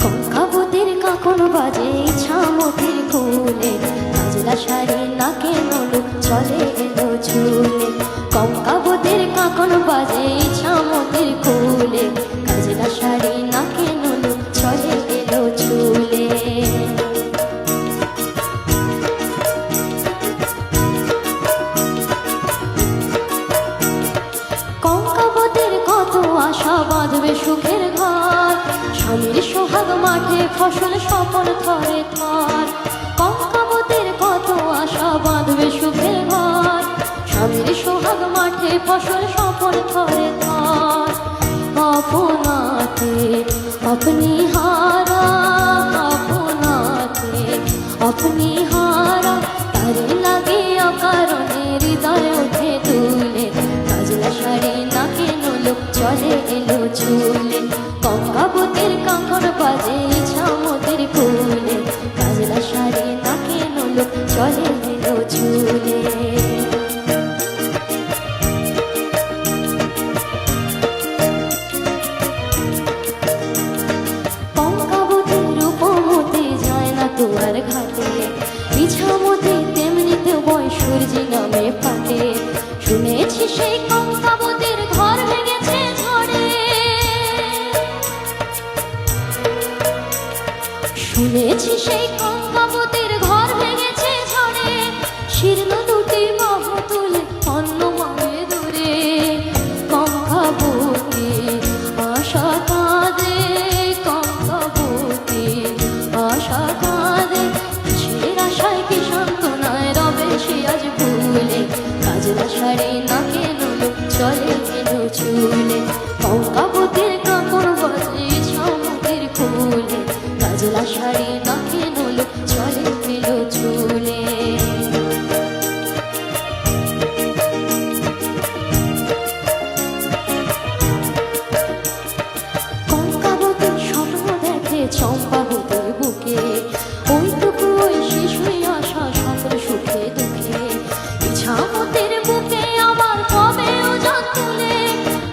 কঙ্কাবতীর কাকন বাজে ছামতির ফুলে, কাজলা শাড়ি নাকে নলুক চলে এলো ঝুলে। কঙ্কাবতীর কাকন বাজে ছামতির ফুলে, কাজলা শাড়ি নাকে নলুক চলে এলো ঝুলে। কঙ্কাবতীর কত আশা বাঁধবে সুখের ঘর, স্বামীর সোহাগ মাঠে ফসল স্বপন থরে থর। কঙ্কাবতীর কত আশা বাঁধবে সুখের ঘর, স্বামীর সোহাগ মাঠে ফসল স্বপন থরে থর। আপনাতে আপনি হারা, আপনাতে আপনি হারা, তারে লাগে অকারণে হৃদয় ওঠে তুলে। কাজলা শাড়ি নাকে নলুক চলে এলো ঝুলে। কঙ্কাবতীর কাকন বাজে ছামতির ফুলে, কাজলা শাড়ি নাকে নলুক চলে এলো ঝুলে। কঙ্কাবতীর রূপমতি যায় না তোমার ঘাটে, ইছামতি তেমনিতে বয় সূর্যি নামে ফাটে। শুনেছি সেই কঙ্কাবতীর ঘর ভেঙেছে ঝড়ে, শুনেছি সেই কঙ্কাবতীর ঘর ভেঙেছে ঝড়ে। শীর্ণ দুটি বাহু তুলে অন্য মামে দূরে, কঙ্কাবতী আশা কাঁদে, কঙ্কাবতী আশা কাঁদে। কিসের আশায় কি সান্ত্বনায় রবে সে আজ ভুলে, কাজলা শাড়ি নাকে নলুক চলে এলো ঝুলে। কঙ্কাবতীর কাকন বাজে ছামতির ফুলে, কাজলা শাড়ি নাকে নলুক চলে এলো ঝুলে। কঙ্কাবতী স্বপ্ন দেখে চম্পাবতীর বুকে, ওইটুকু ওই শিশুই আশা সকল সুখে দুঃখে। ইছামতির বুকে আমার কবে ওজন তুলে,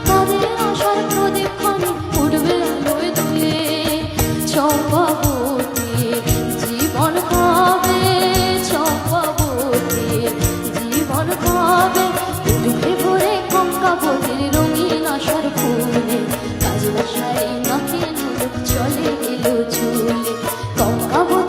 তাদের আশার প্রদীপ খানি উঠবে আলোয় তুলে। চম্পাবতী জীবন কবে, চম্পাবতী জীবন কবে, উঠবে ভরে কঙ্কাবতীর রঙিন আশার ফুলে। কাজলা শাড়ি নাকে নলুক চলে এলো ঝুলে। কঙ্কাবতী